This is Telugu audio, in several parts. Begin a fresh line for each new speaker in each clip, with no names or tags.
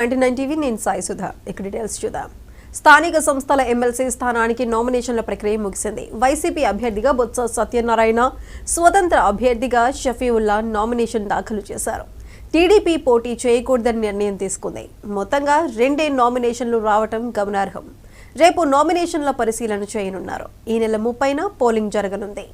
99 టీవీ నేను సాయి సుధా. ఇక డీటెయిల్స్ చూద్దాం. స్థానిక సంస్థల ఎమ్మెల్సీ స్థానానికి నామినేషన్ల ప్రక్రియ ముగిసింది. వైసీపీ అభ్యర్థిగా బొత్స సత్యనారాయణ, స్వతంత్ర అభ్యర్థిగా షఫీవుల్లా నామినేషన్ దాఖలు చేశారు. టీడీపీ పోటీ చేయకూడదని నిర్ణయం తీసుకుంది. మొత్తంగా 2 నామినేషన్లు రావటం గమనార్హం. రేపు నామినేషన్ల పరిశీలన చేయనున్నారు. ఈ నెల 30న పోలింగ్ జరగనుంది.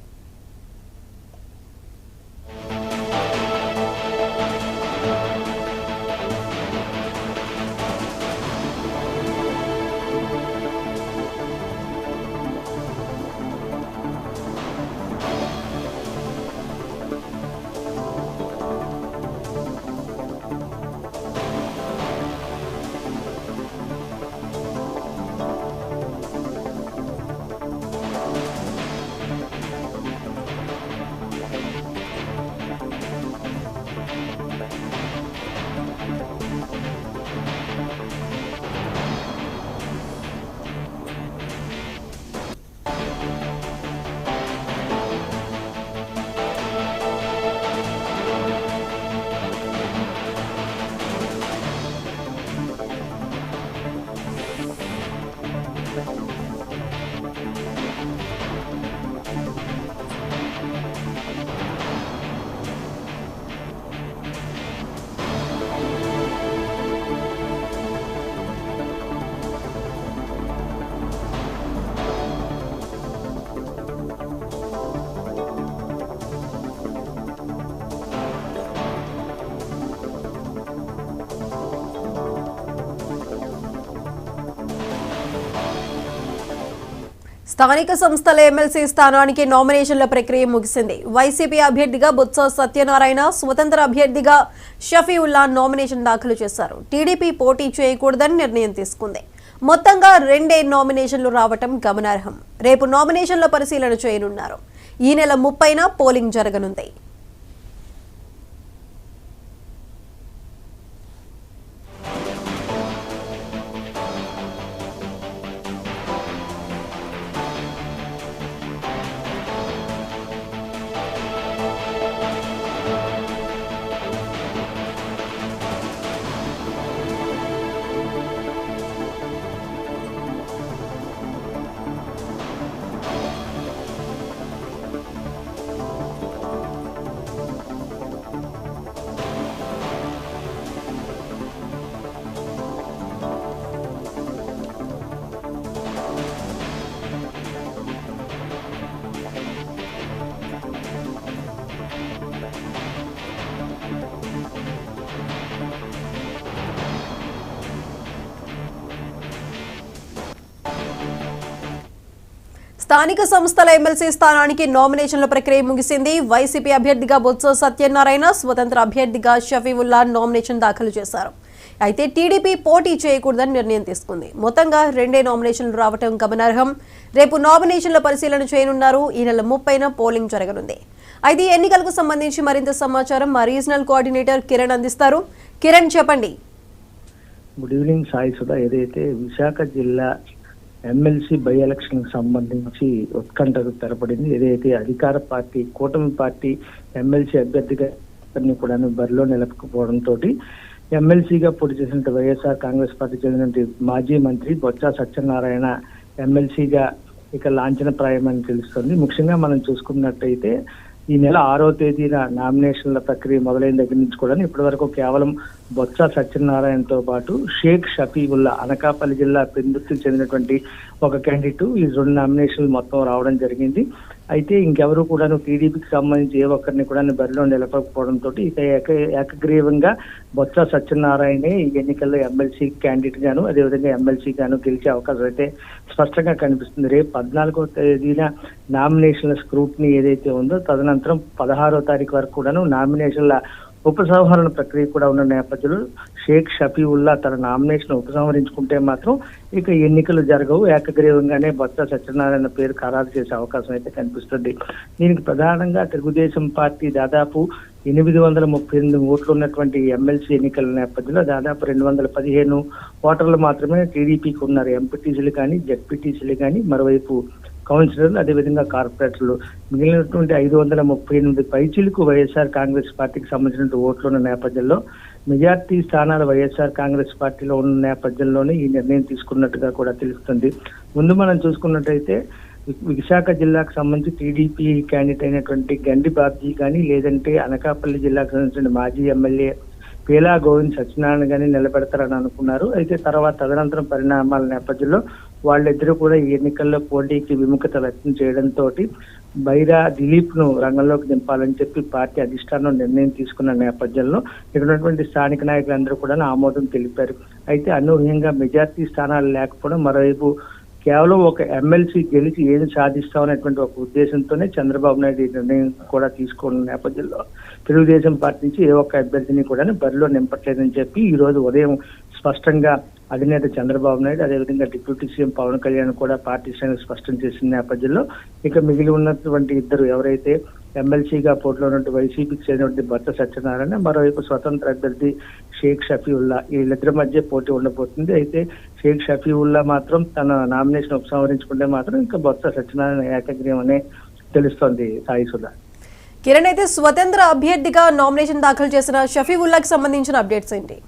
స్థానిక సంస్థల ఎమ్మెల్సీ స్థానానికి నామినేషన్ల ప్రక్రియ ముగిసింది. వైసీపీ అభ్యర్థిగా బొత్స సత్యనారాయణ, స్వతంత్ర అభ్యర్థిగా షఫీవుల్లా నామినేషన్ దాఖలు చేశారు. టీడీపీ పోటీ చేయకూడదని నిర్ణయం తీసుకుంది. మొత్తంగా 2 నామినేషన్లు రావటం గమనార్హం. రేపు నామినేషన్ల పరిశీలన చేయనున్నారు. ఈ నెల 30న పోలింగ్ జరగనుంది. స్థానిక సంస్థల ఎమ్మెల్సీ స్థానానికి నామినేషన్ల ప్రక్రియ ముగిసింది. వైసీపీ అభ్యర్థిగా బొత్స సత్యనారాయణ, స్వతంత్ర అభ్యర్థిగా షఫీవుల్లా నామినేషన్ దాఖలు చేశారు. అయితే టీడీపీ పోటీ చేయకూడదని నిర్ణయం తీసుకుంది. మొత్తంగా 2 నామినేషన్లు రావటం గమనార్హం. రేపు నామినేషన్ల పరిశీలన చేయనున్నారు. ఈ నెల 30న పోలింగ్ జరగనుంది. అయితే ఎన్నికలకు సంబంధించి మరింత సమాచారం మా రీజనల్ కోఆర్డినేటర్ కిరణ్ అందిస్తారు. కిరణ్, చెప్పండి.
Good evening Sai Sudha. ఏదైతే విశాఖ జిల్లా ఎమ్మెల్సీ బై ఎలక్షన్ కి సంబంధించి ఉత్కంఠకు తెరపడింది. ఏదైతే అధికార పార్టీ, కూటమి పార్టీ ఎమ్మెల్సీ అభ్యర్థిగా కూడా బరిలో నిలపకపోవడంతో ఎమ్మెల్సీగా పోటీ చేసిన వైఎస్ఆర్ కాంగ్రెస్ పార్టీ చెందిన మాజీ మంత్రి బొత్స సత్యనారాయణ ఎమ్మెల్సీగా ఇక లాంఛనప్రాయమని తెలుస్తుంది. ముఖ్యంగా మనం చూసుకున్నట్టయితే ఈ నెల 6వ తేదీన నామినేషన్ల ప్రక్రియ మొదలైన దగ్గర నుంచి కూడా ఇప్పటి వరకు కేవలం బొత్స సత్యనారాయణతో పాటు షేక్ షఫీవుల్లా, అనకాపల్లి జిల్లా పెందుర్తికి చెందినటువంటి ఒక క్యాండిడేట్ ఈ 2 నామినేషన్లు మొత్తం రావడం జరిగింది. అయితే ఇంకెవరు కూడా టీడీపీకి సంబంధించి ఏ ఒక్కరిని కూడా బరిలో నిలపకపోవడంతో ఇక ఏకగ్రీవంగా బొత్స సత్యనారాయణే ఈ ఎన్నికల్లో ఎమ్మెల్సీ క్యాండిడేట్ గాను, అదేవిధంగా ఎమ్మెల్సీ గాను గెలిచే అవకాశం అయితే స్పష్టంగా కనిపిస్తుంది. రేపు 14వ తేదీన నామినేషన్ల స్క్రూటినీ ఏదైతే ఉందో, తదనంతరం 16వ తారీఖు వరకు కూడాను నామినేషన్ల ఉపసంహరణ ప్రక్రియ కూడా ఉన్న నేపథ్యంలో షేక్ షఫీవుల్లా తన నామినేషన్ ఉపసంహరించుకుంటే మాత్రం ఇక ఎన్నికలు జరగవు. ఏకగ్రీవంగానే బొత్స సత్యనారాయణ పేరు ఖరారు చేసే అవకాశం అయితే కనిపిస్తుంది. దీనికి ప్రధానంగా తెలుగుదేశం పార్టీ దాదాపు 838 ఓట్లు ఉన్నటువంటి ఎమ్మెల్సీ ఎన్నికల నేపథ్యంలో దాదాపు 215 ఓటర్లు మాత్రమే టీడీపీకి ఉన్నారు. ఎంపీటీసీలు కానీ, జెడ్పీటీసీలు కానీ, మరోవైపు కౌన్సిలర్లు, అదేవిధంగా కార్పొరేటర్లు. మిగిలినటువంటి 538 పైచీలకు వైఎస్ఆర్ కాంగ్రెస్ పార్టీకి సంబంధించిన ఓట్లు ఉన్న నేపథ్యంలో మెజార్టీ స్థానాలు వైఎస్ఆర్ కాంగ్రెస్ పార్టీలో ఉన్న నేపథ్యంలోనే ఈ నిర్ణయం తీసుకున్నట్టుగా కూడా తెలుస్తుంది. ముందు మనం చూసుకున్నట్టయితే విశాఖ జిల్లాకు సంబంధించి టీడీపీ క్యాండిడేట్ అయినటువంటి గండి బాబ్జీ కానీ, లేదంటే అనకాపల్లి జిల్లాకు సంబంధించిన మాజీ ఎమ్మెల్యే పేలా గోవింద్ సత్యనారాయణ గానీ నిలబెడతారని అనుకున్నారు. అయితే తర్వాత తదనంతరం పరిణామాల నేపథ్యంలో వాళ్ళిద్దరూ కూడా ఈ ఎన్నికల్లో పోటీకి విముఖత వ్యక్తం చేయడంతో బైరా దిలీప్ ను రంగంలోకి దింపాలని చెప్పి పార్టీ అధిష్టానం నిర్ణయం తీసుకున్న నేపథ్యంలో ఇక్కడ ఉన్నటువంటి స్థానిక నాయకులందరూ కూడా ఆమోదం తెలిపారు. అయితే అనూహ్యంగా మెజార్టీ స్థానాలు లేకపోవడం, మరోవైపు కేవలం ఒక ఎమ్మెల్సీ గెలిచి ఏది సాధిస్తామనేటువంటి ఒక ఉద్దేశంతోనే చంద్రబాబు నాయుడు ఈ నిర్ణయం కూడా తీసుకున్న నేపథ్యంలో తెలుగుదేశం పార్టీ నుంచి ఏ ఒక్క అభ్యర్థిని కూడా బరిలో నింపట్లేదని చెప్పి ఈ రోజు ఉదయం స్పష్టంగా అధినేత చంద్రబాబు నాయుడు, అదేవిధంగా డిప్యూటీ సీఎం పవన్ కళ్యాణ్ కూడా పార్టీ శ్రేణులు స్పష్టం చేసిన నేపథ్యంలో ఇక మిగిలి ఉన్నటువంటి ఇద్దరు ఎవరైతే ఎమ్మెల్సీగా పోటీలో ఉన్నటువంటి వైసీపీకి చెందినటువంటి బొత్స సత్యనారాయణ, మరోవైపు స్వతంత్ర అభ్యర్థి షేక్ షఫీవుల్లా, వీళ్ళిద్దరి మధ్య పోటీ ఉండబోతుంది. అయితే షేక్ షఫీవుల్లా మాత్రం తన నామినేషన్ ఉపసంహరించుకుంటే మాత్రం ఇంకా బొత్స సత్యనారాయణ ఏకగ్రీవం అనే తెలుస్తోంది. సాయి సుధా.
కిరణ్, అయితే స్వతంత్ర అభ్యర్థిగా నామినేషన్ దాఖలు చేసిన షఫీవుల్లాకి సంబంధించిన అప్డేట్స్ ఏంటి?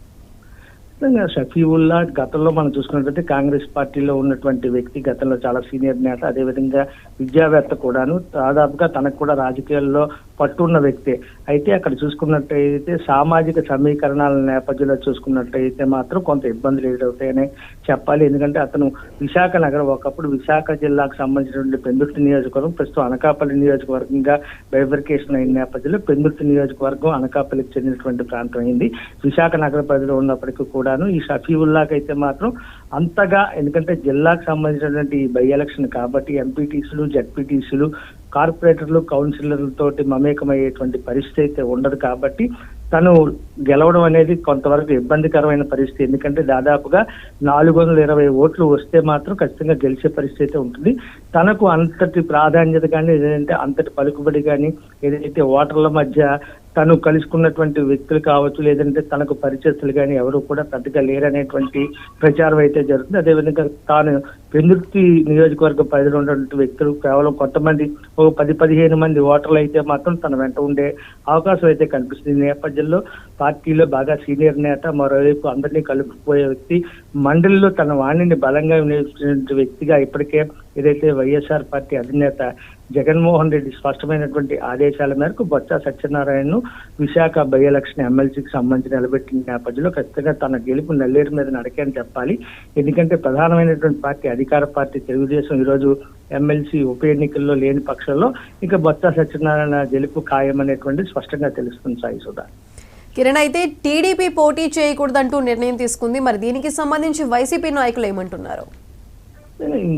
షఫీవుల్లా గతంలో మనం చూసుకున్నట్లయితే కాంగ్రెస్ పార్టీలో ఉన్నటువంటి వ్యక్తి, గతంలో చాలా సీనియర్ నేత, అదేవిధంగా విద్యావేత్త కూడాను. దాదాపుగా తనకు కూడా రాజకీయాల్లో పట్టున్న వ్యక్తే. అయితే అక్కడ చూసుకున్నట్టయితే సామాజిక సమీకరణాల నేపథ్యంలో చూసుకున్నట్టయితే మాత్రం కొంత ఇబ్బందులు ఎదురవుతాయని చెప్పాలి. ఎందుకంటే అతను విశాఖ నగరం, ఒకప్పుడు విశాఖ జిల్లాకు సంబంధించినటువంటి పెందుర్తి నియోజకవర్గం ప్రస్తుతం అనకాపల్లి నియోజకవర్గంగా బైఫర్కేషన్ అయిన నేపథ్యంలో పెందుర్తి నియోజకవర్గం అనకాపల్లికి చెందినటువంటి ప్రాంతం అయింది. విశాఖ నగర పరిధిలో ఉన్నప్పటికీ కూడాను ఈ షఫీవుల్లాకి అయితే మాత్రం అంతగా, ఎందుకంటే జిల్లాకు సంబంధించినటువంటి బై ఎలక్షన్ కాబట్టి ఎంపీటీసీలు, జడ్పీటీసీలు, కార్పొరేటర్లు, కౌన్సిలర్లతోటి మమేకమయ్యేటువంటి పరిస్థితి అయితే ఉండదు. కాబట్టి తను గెలవడం అనేది కొంతవరకు ఇబ్బందికరమైన పరిస్థితి. ఎందుకంటే దాదాపుగా 420 ఓట్లు వస్తే మాత్రం ఖచ్చితంగా గెలిచే పరిస్థితి అయితే ఉంటుంది. తనకు అంతటి ప్రాధాన్యత కానీ, ఏదంటే అంతటి పలుకుబడి కానీ, ఏదైతే ఓటర్ల మధ్య తను కలుసుకున్నటువంటి వ్యక్తులు కావచ్చు, లేదంటే తనకు పరిచయస్తులు కానీ ఎవరు కూడా పెద్దగా లేరనేటువంటి ప్రచారం అయితే జరుగుతుంది. అదేవిధంగా తాను పెందుర్తి నియోజకవర్గ పరిధిలో ఉన్నటువంటి వ్యక్తులు కేవలం కొంతమంది, ఓ 10-15 మంది ఓటర్లు అయితే మాత్రం తన వెంట ఉండే అవకాశం అయితే కనిపిస్తుంది. ఈ నేపథ్యంలో పార్టీలో బాగా సీనియర్ నేత, మరోవైపు అందరినీ కలుపుకుపోయే వ్యక్తి, మండలిలో తన వాణిని బలంగా వినియోగించిన వ్యక్తిగా ఇప్పటికే ఏదైతే వైఎస్ఆర్ పార్టీ అధినేత జగన్మోహన్ రెడ్డి స్పష్టమైనటువంటి ఆదేశాల మేరకు బొత్స సత్యనారాయణను విశాఖ బై ఎలక్షన్ ఎమ్మెల్సీకి సంబంధించి నిలబెట్టిన నేపథ్యంలో ఖచ్చితంగా తన గెలుపు నల్లేరు మీద నడకని చెప్పాలి. ఎందుకంటే ప్రధానమైనటువంటి పార్టీ, అధికార పార్టీ తెలుగుదేశం ఈరోజు ఎమ్మెల్సీ ఉప ఎన్నికల్లో లేని పక్షంలో ఇక బొత్స సత్యనారాయణ గెలుపు ఖాయమనేటువంటి స్పష్టంగా తెలుస్తుంది. సాయి సుధా.
కిరణ్, అయితే టీడీపీ పోటీ చేయకూడదంటూ నిర్ణయం తీసుకుంది. మరి దీనికి సంబంధించి వైసీపీ నాయకులు ఏమంటున్నారు?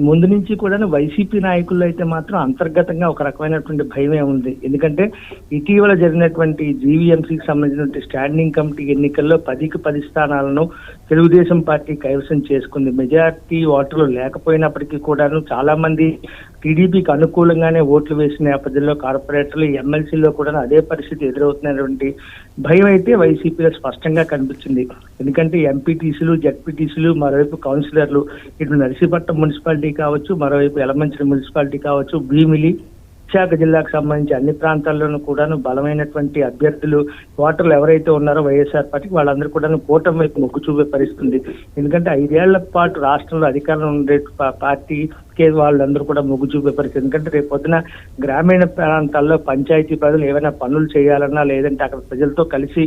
ముందు నుంచి కూడా వైసీపీ నాయకుల్లో అయితే మాత్రం అంతర్గతంగా ఒక రకమైనటువంటి భయమే ఉంది. ఎందుకంటే ఇటీవల జరిగినటువంటి జీవీఎంసీకి సంబంధించినటువంటి స్టాండింగ్ కమిటీ ఎన్నికల్లో 10కి 10 స్థానాలను తెలుగుదేశం పార్టీ కైవసం చేసుకుంది. మెజార్టీ ఓటర్లు లేకపోయినప్పటికీ కూడాను చాలా మంది టీడీపీకి అనుకూలంగానే ఓట్లు వేసిన నేపథ్యంలో కార్పొరేటర్లు, ఎమ్మెల్సీలో కూడా అదే పరిస్థితి ఎదురవుతున్నటువంటి భయం అయితే వైసీపీలో స్పష్టంగా కనిపించింది. ఎందుకంటే ఎంపీటీసీలు, జడ్పీటీసీలు, మరోవైపు కౌన్సిలర్లు, ఇటు నర్సీపట్నం మున్సిపాలిటీ కావచ్చు, మరోవైపు యలమంచిలి మున్సిపాలిటీ కావచ్చు, భీమిలి, విశాఖ జిల్లాకు సంబంధించి అన్ని ప్రాంతాల్లోనూ కూడాను బలమైనటువంటి అభ్యర్థులు, ఓటర్లు ఎవరైతే ఉన్నారో వైఎస్ఆర్ పార్టీకి వాళ్ళందరూ కూడా కూటమి వైపు మొగ్గు చూపే పరిస్థితుంది. ఎందుకంటే 5 ఏళ్ల పాటు రాష్ట్రంలో అధికారంలో ఉండే పార్టీకే వాళ్ళందరూ కూడా మొగ్గు చూపే పరిస్థితి. ఎందుకంటే రేపు పొద్దున గ్రామీణ ప్రాంతాల్లో పంచాయతీ ప్రజలు ఏమైనా పనులు చేయాలన్నా, లేదంటే అక్కడ ప్రజలతో కలిసి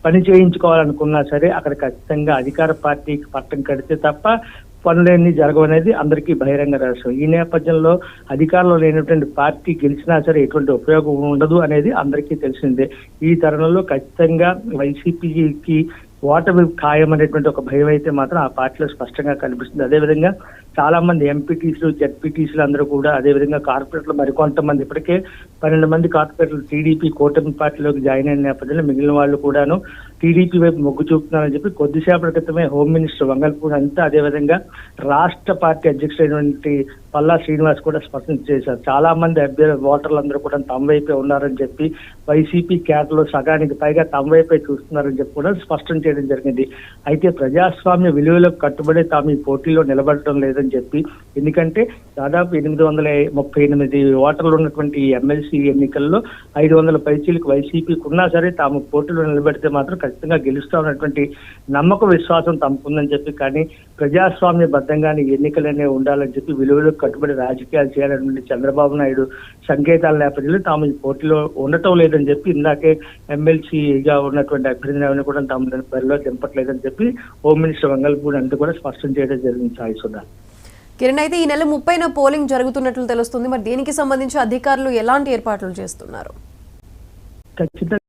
పని చేయించుకోవాలనుకున్నా సరే అక్కడ ఖచ్చితంగా అధికార పార్టీకి పట్టం కడితే తప్ప పనులేని జరగవనేది అందరికీ బహిరంగ రహస్యం. ఈ నేపథ్యంలో అధికారంలో లేనటువంటి పార్టీ గెలిచినా సరే ఎటువంటి ఉపయోగం ఉండదు అనేది అందరికీ తెలిసిందే. ఈ తరుణంలో ఖచ్చితంగా వైసీపీకి ఓటమి ఖాయం అనేటువంటి ఒక భయం అయితే మాత్రం ఆ పార్టీలో స్పష్టంగా కనిపిస్తుంది. అదేవిధంగా చాలా మంది ఎంపీటీసీలు, జడ్పీటీసీలు అందరూ కూడా, అదేవిధంగా కార్పొరేటర్లు మరికొంతమంది, ఇప్పటికే 12 మంది కార్పొరేటర్లు టీడీపీ కూటమి పార్టీలోకి జాయిన్ అయిన నేపథ్యంలో మిగిలిన వాళ్ళు కూడాను టీడీపీ వైపు మొగ్గు చూపుతున్నారని చెప్పి కొద్దిసేపటి క్రితమే హోమ్ మినిస్టర్ వంగల్పూడి అంతా, అదేవిధంగా రాష్ట్ర పార్టీ అధ్యక్షుడైనటువంటి పల్లా శ్రీనివాస్ కూడా స్పష్టం చేశారు. చాలా మంది ఓటర్లందరూ కూడా తమ వైపే ఉన్నారని చెప్పి, వైసీపీ క్యాడర్లో సగానికి పైగా తమ వైపే చూస్తున్నారని చెప్పి కూడా స్పష్టం చేయడం జరిగింది. అయితే ప్రజాస్వామ్య విలువలకు కట్టుబడి తాము ఈ పోటీలో నిలబడటం లేదని లేదని చెప్పి, ఎందుకంటే దాదాపు 838 ఓటర్లు ఉన్నటువంటి ఎమ్మెల్సీ ఎన్నికల్లో 500 పైచీలకు వైసీపీకి ఉన్నా సరే తాము పోటీలో నిలబెడితే మాత్రం ఖచ్చితంగా గెలుస్తామన్నటువంటి నమ్మకం విశ్వాసం తమకుందని చెప్పి, కానీ ప్రజాస్వామ్యబద్ధంగానే ఎన్నికలనే ఉండాలని చెప్పి విలువలకు కట్టుబడి రాజకీయాలు చేయాలనేటువంటి చంద్రబాబు నాయుడు సంకేతాల నేపథ్యంలో తాము ఈ పోటీలో ఉండటం లేదని చెప్పి ఇందాకే ఎమ్మెల్సీగా ఉన్నటువంటి అభ్యర్థిని కూడా తాము బరిలో దింపట్లేదని చెప్పి హోమ్ మినిస్టర్ వంగల్పూడి అంటూ కూడా స్పష్టం చేయడం జరిగింది. సాయి సుధా.
కిరణ్, అయితే ఈ నెల 30న పోలింగ్ జరుగుతున్నట్లు తెలుస్తుంది. మరి దీనికి సంబంధించి అధికారులు ఎలాంటి ఏర్పాట్లు చేస్తున్నారు?
ఖచ్చితంగా,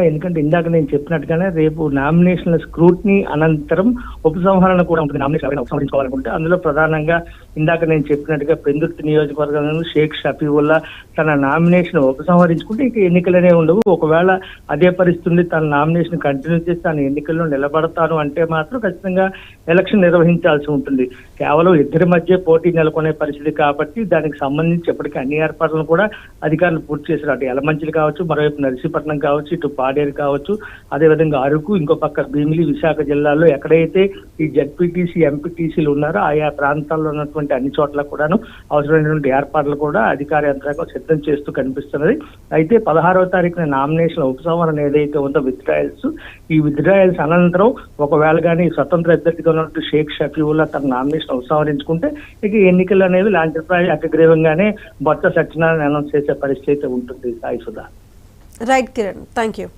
ఎందుకంటే ఇందాక నేను చెప్పినట్టుగానే రేపు నామినేషన్ల స్క్రూటినీ అనంతరం ఉపసంహరణ కూడా ఉంటుంది. నామినేషన్ ఉపసంహరించుకోవాలనుకుంటే అందులో ప్రధానంగా ఇందాక నేను చెప్పినట్టుగా పెందుర్తి నియోజకవర్గంలో షేక్ షఫీవుల్లా తన నామినేషన్ ఉపసంహరించుకుంటే ఇక ఎన్నికలనే ఉండవు. ఒకవేళ అదే పరిస్థితి తన నామినేషన్ కంటిన్యూ చేసి తన ఎన్నికల్లో నిలబడతాను అంటే మాత్రం ఖచ్చితంగా ఎలక్షన్ నిర్వహించాల్సి ఉంటుంది. కేవలం ఇద్దరి మధ్య పోటీ నెలకొనే పరిస్థితి కాబట్టి దానికి సంబంధించి ఇప్పటికీ అన్ని ఏర్పాట్లను కూడా అధికారులు పూర్తి చేశారు. అటు యలమంచిలి కావచ్చు, మరోవైపు నర్సీపట్నం కావచ్చు, ఇటు పాడేరు కావచ్చు, అదేవిధంగా అరకు, ఇంకో పక్క భీమిలి, విశాఖ జిల్లాలో ఎక్కడైతే ఈ జడ్పీటీసీ ఎంపీటీసీలు ఉన్నారో ఆయా ప్రాంతాల్లో ఉన్నటువంటి అన్ని చోట్ల కూడాను అవసరమైనటువంటి ఏర్పాట్లు కూడా అధికార యంత్రాంగం సిద్ధం చేస్తూ కనిపిస్తున్నది. అయితే 16వ తారీఖున నామినేషన్ ఉపసంహరణ ఏదైతే ఉందో విత్డ్రాయల్స్, ఈ విత్డ్రాయల్స్ అనంతరం ఒకవేళ కానీ స్వతంత్ర అభ్యర్థిగా ఉన్నట్టు షేక్ షఫీవుల్లా తన నామినేషన్ ఉపసంహరించుకుంటే ఇక ఎన్నికలు అనేవి లాంఛనప్రాయ ఏకగ్రీవంగానే బొత్స సత్యనారాయణ అనౌన్స్ చేసే పరిస్థితి ఉంటుంది. Sai Sudha.
Right Kiran, thank you.